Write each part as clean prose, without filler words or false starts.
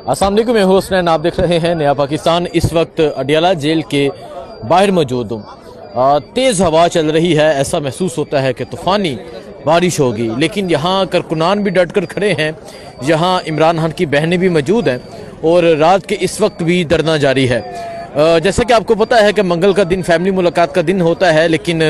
अस्सलाम वालेकुम, मैं हूं हुसनैन, आप देख रहे हैं नया पाकिस्तान। इस वक्त अडियाला जेल के बाहर मौजूद हूँ। तेज़ हवा चल रही है, ऐसा महसूस होता है कि तूफ़ानी बारिश होगी, लेकिन यहाँ कारकुनान भी डट कर खड़े हैं। यहाँ इमरान खान की बहनें भी मौजूद हैं और रात के इस वक्त भी धरना जारी है। जैसा कि आपको पता है कि मंगल का दिन फैमिली मुलाकात का दिन होता है, लेकिन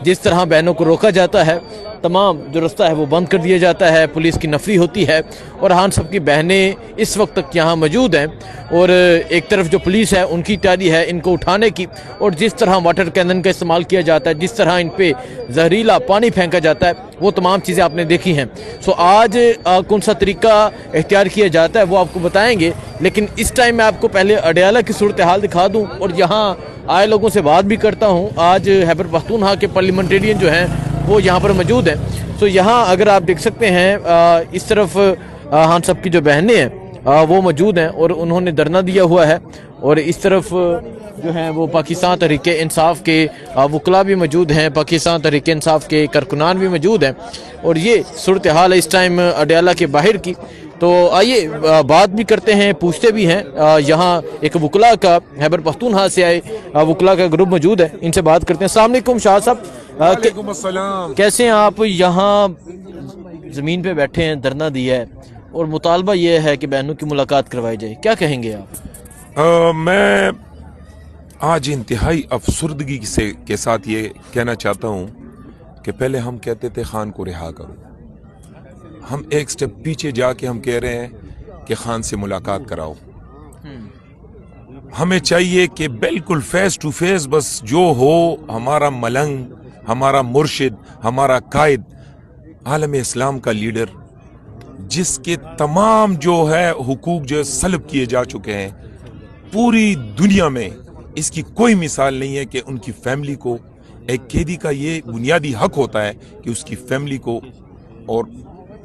जिस तरह बहनों को रोका जाता है, तमाम जो रास्ता है वो बंद कर दिया जाता है, पुलिस की नफरी होती है। और हाँ, सबकी बहनें इस वक्त तक यहाँ मौजूद हैं और एक तरफ जो पुलिस है उनकी तैयारी है इनको उठाने की, और जिस तरह वाटर कैनन का इस्तेमाल किया जाता है, जिस तरह इन पे जहरीला पानी फेंका जाता है, वो तमाम चीज़ें आपने देखी हैं। सो आज कौन सा तरीका इख्तियार किया जाता है वो आपको बताएंगे, लेकिन इस टाइम मैं आपको पहले अडियाला की सूरत हाल दिखा दूँ और यहाँ आए लोगों से बात भी करता हूँ। आज खैबर पख्तूनख्वा के पार्लियामेंटेरियन जो हैं वो यहाँ पर मौजूद हैं। तो यहाँ अगर आप देख सकते हैं इस तरफ हम सब की जो बहनें हैं वो मौजूद हैं और उन्होंने धरना दिया हुआ है, और इस तरफ जो हैं वो पाकिस्तान तहरीक इंसाफ के वकला भी मौजूद हैं, पाकिस्तान तहरीक इंसाफ के कारकुनान भी मौजूद हैं। और ये सूरत हाल है इस टाइम अडियाला के बाहर की। तो आइए बात भी करते हैं, पूछते भी हैं। यहाँ एक वकला का, खैबर पख्तूनख्वा से आए वकला का ग्रुप मौजूद है, इनसे बात करते हैं। अस्सलाम वालेकुम शाह साहब, कैसे हैं आप? यहाँ ज़मीन पे बैठे हैं, धरना दिया है और मुतालबा ये है कि बहनों की मुलाकात करवाई जाए, क्या कहेंगे आप? मैं आज इंतहाई अफसुर्दगी से के साथ ये कहना चाहता हूँ कि पहले हम कहते थे खान को रिहा करो, हम एक स्टेप पीछे जाके हम कह रहे हैं कि खान से मुलाकात कराओ। हमें चाहिए कि बिल्कुल फेस टू फेस, बस जो हो, हमारा मलंग, हमारा मुर्शिद, हमारा कायद, आलम इस्लाम का लीडर, जिसके तमाम जो है हुकूक जो सल्ब किए जा चुके हैं पूरी दुनिया में, इसकी कोई मिसाल नहीं है कि उनकी फैमिली को, एक कैदी का ये बुनियादी हक होता है कि उसकी फैमिली को और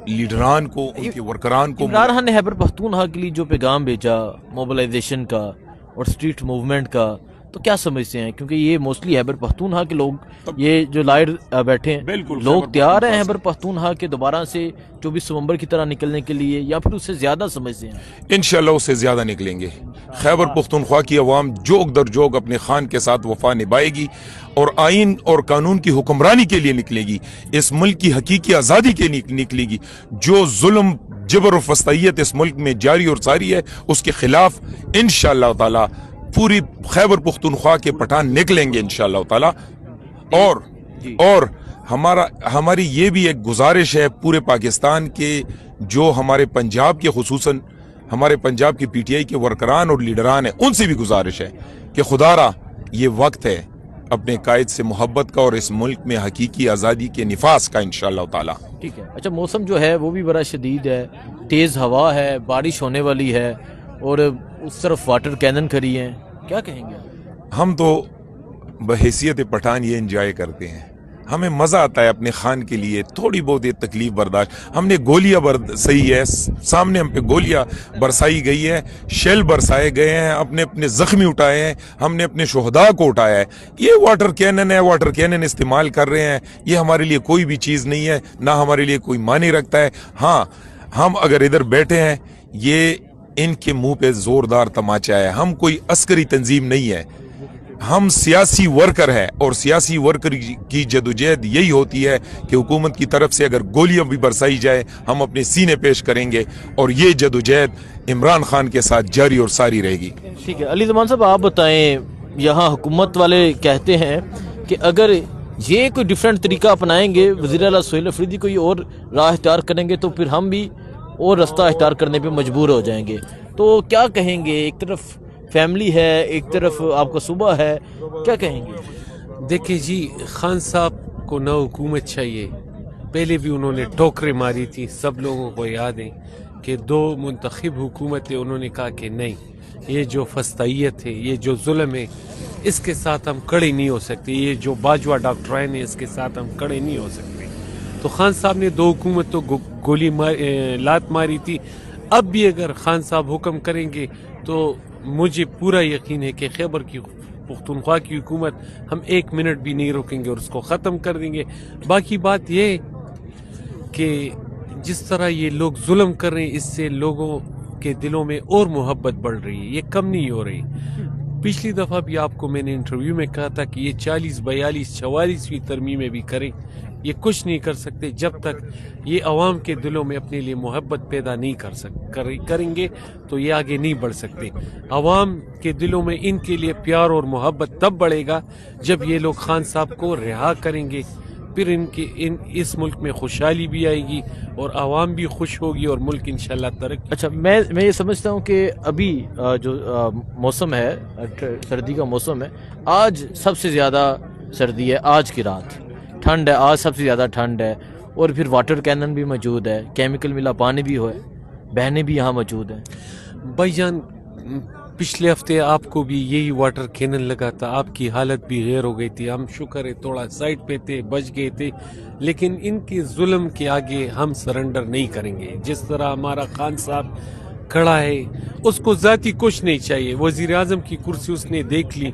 लीडरान को, उनके वर्करान को। इमरान खान ने खैबर पख्तूनख्वा के लिए जो पैगाम भेजा मोबिलाइजेशन का और स्ट्रीट मूवमेंट का, तो क्या समझते हैं? क्योंकि ये मोस्टली खैबर पख्तूनख्वा के लोग, ये जो लाइट बैठे हैं, लोग तैयार हैं खैबर पख्तूनख्वा के दोबारा से 24 नवंबर की तरह निकलने के लिए, या फिर उससे ज्यादा समझते हैं? इंशाल्लाह उससे ज्यादा निकलेंगे। खैबर पख्तूनख्वा की अवाम जोग दर जोग अपने खान के साथ वफा निभाएगी और आइन और कानून की हुक्मरानी के लिए निकलेगी, इस मुल्क की हकीकी आज़ादी के लिए निकलेगी। जो जुल्म, जबर और फस्तैयत इस मुल्क में जारी और सारी है, उसके खिलाफ इंशाअल्लाह ताला पूरी खैबर पख्तूनख्वा के पठान निकलेंगे इंशाअल्लाह ताला। और हमारी ये भी एक गुजारिश है पूरे पाकिस्तान के, जो हमारे पंजाब के, खुसूसन हमारे पंजाब के पीटीआई के वर्करान और लीडरान हैं, उनसे भी गुजारिश है कि खुदारा ये वक्त है अपने कायद से मोहब्बत का और इस मुल्क में हकीकी आज़ादी के निफास का इंशाअल्लाह ताला। ठीक है। अच्छा, मौसम जो है वो भी बड़ा शदीद है, तेज़ हवा है, बारिश होने वाली है और उस तरफ वाटर कैनन खड़ी है, क्या कहेंगे? हम तो बहैसियत पठान ये एंजॉय करते हैं, हमें मज़ा आता है अपने खान के लिए थोड़ी बहुत ये तकलीफ बर्दाश्त। हमने गोलियां सही है, सामने हम पे गोलियां बरसाई गई है, शेल बरसाए गए हैं, अपने अपने जख्मी उठाए हैं, हमने अपने शोहदा को उठाया है। ये वाटर कैनन है, वाटर कैनन इस्तेमाल कर रहे हैं, ये हमारे लिए कोई भी चीज़ नहीं है, ना हमारे लिए कोई मानी रखता है। हाँ, हम अगर इधर बैठे हैं, ये इनके मुंह पे जोरदार तमाचा है, हम कोई अस्करी तंजीम नहीं है, हम सियासी वर्कर हैं और सियासी वर्कर की जदोजहद यही होती है कि हुकूमत की तरफ से अगर गोलियां भी बरसाई जाए, हम अपने सीने पेश करेंगे और ये जदोजहद इमरान खान के साथ जारी और सारी रहेगी। ठीक है। अली ज़मान साहब, आप बताएं, यहाँ हुकूमत वाले कहते हैं कि अगर ये कोई डिफरेंट तरीका अपनाएंगे, वज़ीर आला सुहेल अफरीदी कोई और राह इख्तियार करेंगे, तो फिर हम भी और रास्ता इख्तियार करने पे मजबूर हो जाएंगे। तो क्या कहेंगे? एक तरफ फैमिली है, एक तरफ आपका सूबा है, क्या कहेंगे? देखिए जी, खान साहब को ना हुकूमत चाहिए, पहले भी उन्होंने टोकरे मारी थी, सब लोगों को याद है कि 2 मुंतखब हुकूमतें, उन्होंने कहा कि नहीं, ये जो फस्तैयत है, ये जो जुल्म है, इसके साथ हम खड़े नहीं हो सकते, ये जो बाजवा डॉक्ट्राइन है, इसके साथ हम खड़े नहीं हो सकते। तो खान साहब ने 2 हुकूमतों को लात मारी थी। अब भी अगर खान साहब हुक्म करेंगे तो मुझे पूरा यकीन है कि खैबर की पख्तूनख्वा की हुकूमत हम 1 मिनट भी नहीं रोकेंगे और उसको ख़त्म कर देंगे। बाकी बात ये कि जिस तरह ये लोग जुल्म कर रहे हैं, इससे लोगों کے دلوں میں اور محبت بڑھ رہی ہے, یہ کم نہیں ہو رہی. پچھلی دفعہ بھی آپ کو میں نے انٹرویو میں کہا تھا کہ یہ 40 42 44ویں ترمیمیں بھی کریں, یہ کچھ نہیں کر سکتے جب تک یہ عوام کے دلوں میں اپنے لیے محبت پیدا نہیں کریں گے تو یہ آگے نہیں بڑھ سکتے. عوام کے دلوں میں ان کے لیے پیار اور محبت تب بڑھے گا جب یہ لوگ خان صاحب کو رہا کریں گے, پھر اس ملک میں خوشحالی بھی آئے گی اور عوام بھی خوش ہوگی اور ملک انشاءاللہ ترقی. اچھا, میں یہ سمجھتا ہوں کہ ابھی جو موسم ہے, سردی کا موسم ہے, آج سب سے زیادہ سردی ہے, آج کی رات ٹھنڈ ہے, آج سب سے زیادہ ٹھنڈ ہے, اور پھر واٹر کینن بھی موجود ہے, کیمیکل ملا پانی بھی ہے, بہنیں بھی یہاں موجود ہیں. بھائی جان پچھلے ہفتے آپ کو بھی یہی واٹر کینن لگا تھا, آپ کی حالت بھی غیر ہو گئی تھی. ہم شکر ہے تھوڑا سائڈ پہ تھے, بچ گئے تھے, لیکن ان کے ظلم کے آگے ہم سرنڈر نہیں کریں گے. جس طرح ہمارا خان صاحب کھڑا ہے, اس کو ذاتی کچھ نہیں چاہیے, وزیر اعظم کی کرسی اس نے دیکھ لی,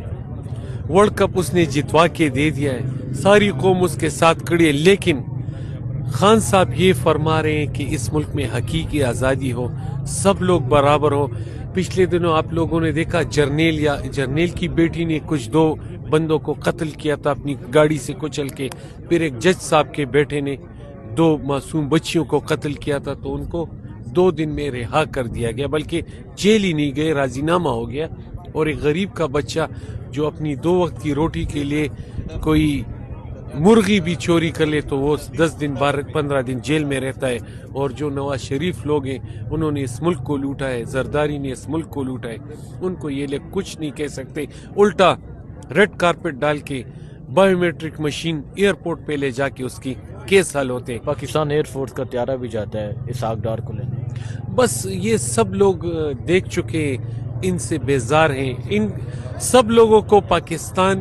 ورلڈ کپ اس نے جتوا کے دے دیا ہے, ساری قوم اس کے ساتھ کھڑی ہے, لیکن خان صاحب یہ فرما رہے ہیں کہ اس ملک میں حقیقی آزادی ہو, سب لوگ برابر ہو. پچھلے دنوں آپ لوگوں نے دیکھا جرنیل کی بیٹی نے کچھ 2 بندوں کو قتل کیا تھا اپنی گاڑی سے کچل کے, پھر ایک جج صاحب کے بیٹے نے 2 معصوم بچیوں کو قتل کیا تھا, تو ان کو 2 دن میں رہا کر دیا گیا, بلکہ جیل ہی نہیں گئے, راضی نامہ ہو گیا. اور ایک غریب کا بچہ جو اپنی 2 وقت کی روٹی کے لیے کوئی مرغی بھی چوری کر لے تو وہ 10 دن 15 دن جیل میں رہتا ہے. اور جو نواز شریف لوگ ہیں انہوں نے اس ملک کو لوٹا ہے, زرداری نے اس ملک کو لوٹا ہے, ان کو یہ لوگ کچھ نہیں کہہ سکتے. الٹا ریڈ کارپٹ ڈال کے بایو میٹرک مشین ایئرپورٹ پہ لے جا کے اس کی کیس حل ہوتے ہیں. پاکستان ایئر فورس کا طیارہ بھی جاتا ہے اسحاق ڈار کو لینے. بس یہ سب لوگ دیکھ چکے, ان سے بیزار ہیں. ان سب لوگوں کو پاکستان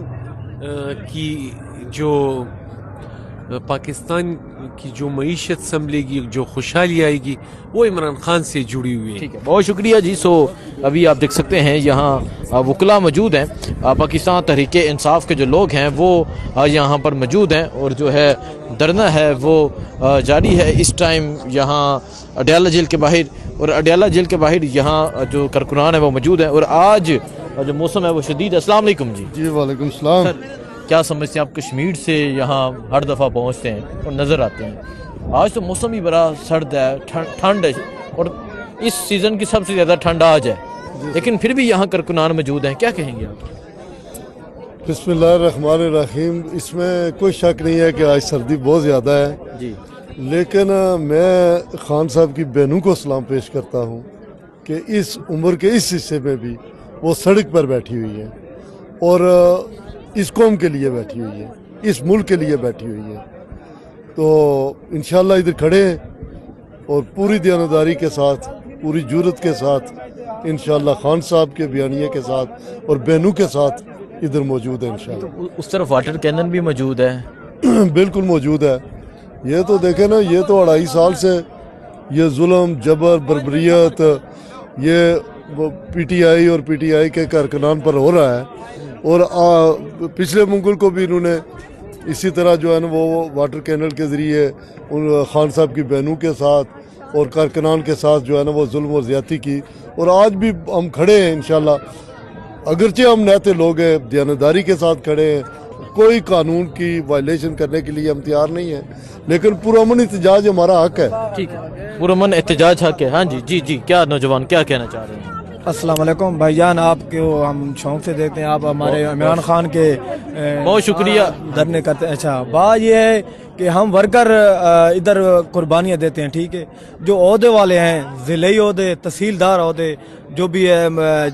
کی جو معیشت سنبھلے گی, جو خوشحالی آئے گی, وہ عمران خان سے جڑی ہوئی ہے. ٹھیک ہے, بہت شکریہ جی. سو ابھی آپ دیکھ سکتے ہیں یہاں وکلاء موجود ہیں, پاکستان تحریک انصاف کے جو لوگ ہیں وہ یہاں پر موجود ہیں, اور جو ہے دھرنا ہے وہ جاری ہے اس ٹائم یہاں اڈیالہ جیل کے باہر. اور اڈیالہ جیل کے باہر یہاں جو کارکنان ہیں وہ موجود ہیں, اور آج جو موسم ہے وہ شدید. السلام علیکم جی. جی وعلیکم السلام. کیا سمجھتے ہیں آپ, کشمیر سے یہاں ہر دفعہ پہنچتے ہیں اور نظر آتے ہیں, آج تو موسم ہی بڑا سرد ہے, ٹھنڈ ہے, اور اس سیزن کی سب سے زیادہ ٹھنڈ آج ہے, لیکن پھر بھی یہاں کارکنان موجود ہیں, کیا کہیں گے آپ؟ بسم اللہ الرحمن الرحیم. اس میں کوئی شک نہیں ہے کہ آج سردی بہت زیادہ ہے جی, لیکن میں خان صاحب کی بہنوں کو سلام پیش کرتا ہوں کہ اس عمر کے اس حصے میں بھی وہ سڑک پر بیٹھی ہوئی ہے اور اس قوم کے لیے بیٹھی ہوئی ہے, اس ملک کے لیے بیٹھی ہوئی ہے. تو انشاءاللہ ادھر کھڑے ہیں اور پوری دیانتداری کے ساتھ, پوری جرأت کے ساتھ انشاءاللہ خان صاحب کے بیانیے کے ساتھ اور بہنوں کے ساتھ ادھر موجود ہے انشاءاللہ. اس طرف واٹر کینن بھی موجود ہے. بالکل موجود ہے. یہ تو دیکھیں نا, یہ تو 2.5 سال سے یہ ظلم, جبر, بربریت یہ پی ٹی آئی اور پی ٹی آئی کے کارکنان پر ہو رہا ہے. اور پچھلے منگل کو بھی انہوں نے اسی طرح جو ہے نا وہ واٹر کینل کے ذریعے ان خان صاحب کی بہنوں کے ساتھ اور کارکنان کے ساتھ جو ہے نا وہ ظلم و زیادتی کی. اور آج بھی ہم کھڑے ہیں انشاءاللہ, اگرچہ ہم نہتے لوگ ہیں, دیانتداری کے ساتھ کھڑے ہیں, کوئی قانون کی وائلیشن کرنے کے لیے ہم تیار نہیں ہیں, لیکن پرامن احتجاج ہمارا حق ہے. ٹھیک ہے, پرامن احتجاج حق ہے. ہاں جی جی, کیا نوجوان کیا کہنا چاہ رہے ہیں؟ السلام علیکم بھائی جان, آپ کو ہم شوق سے دیکھتے ہیں, آپ ہمارے عمران خان کے بہت شکریہ دھرنے کرتے ہیں. اچھا, بات یہ ہے کہ ہم ورکر ادھر قربانیاں دیتے ہیں, ٹھیک ہے. جو عہدے والے ہیں, ضلعی عہدے, تحصیلدار عہدے, جو بھی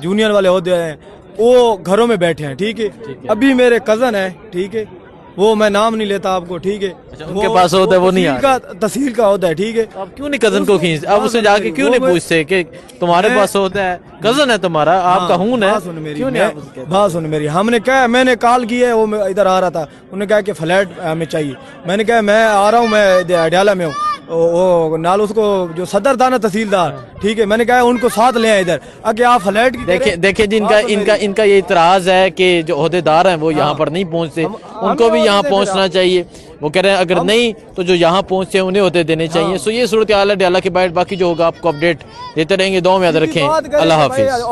جونیئر والے عہدے ہیں, وہ گھروں میں بیٹھے ہیں, ٹھیک ہے. ابھی میرے کزن ہے, ٹھیک ہے, وہ میں نام نہیں لیتا آپ کو, ٹھیک ہے, ان کے پاس عہدہ ہے, وہ نہیں آ تحصیل کا عہدہ ہے, ٹھیک ہے. آپ کیوں نہیں کزن کو کھینچتے, آپ اسے جا کے کیوں نہیں پوچھتے کہ تمہارے پاس عہدہ ہے, کزن ہے تمہارا, آپ کا خون ہے, کیوں نہیں آپ؟ بات سن میری, ہم نے کہا, میں نے کال کی ہے, وہ ادھر آ رہا تھا, انہوں نے کہا کہ فلیٹ ہمیں چاہیے. میں نے کہا میں آ رہا ہوں, میں اڈیالہ میں ہوں. وہ نال اس کو جو صدر تھا نا تحصیلدار، ٹھیک ہے، میں نے کہا ان کو ساتھ لے آئے ادھر اگے آپ فلیٹ کی دیکھیں جن کا ان کا یہ اعتراض ہے کہ جو عہدیدار ہیں وہ یہاں پر نہیں پہنچتے، ان کو بھی یہاں پہنچنا چاہیے. وہ کہہ رہے ہیں اگر نہیں تو جو یہاں پہنچتے ہیں انہیں عہدے دینے چاہیے. سو یہ صورتحال ہے ڈیالہ کے باہر. باقی جو ہوگا آپ کو اپڈیٹ دیتے رہیں گے. دعا میں یاد رکھیں. اللہ حافظ.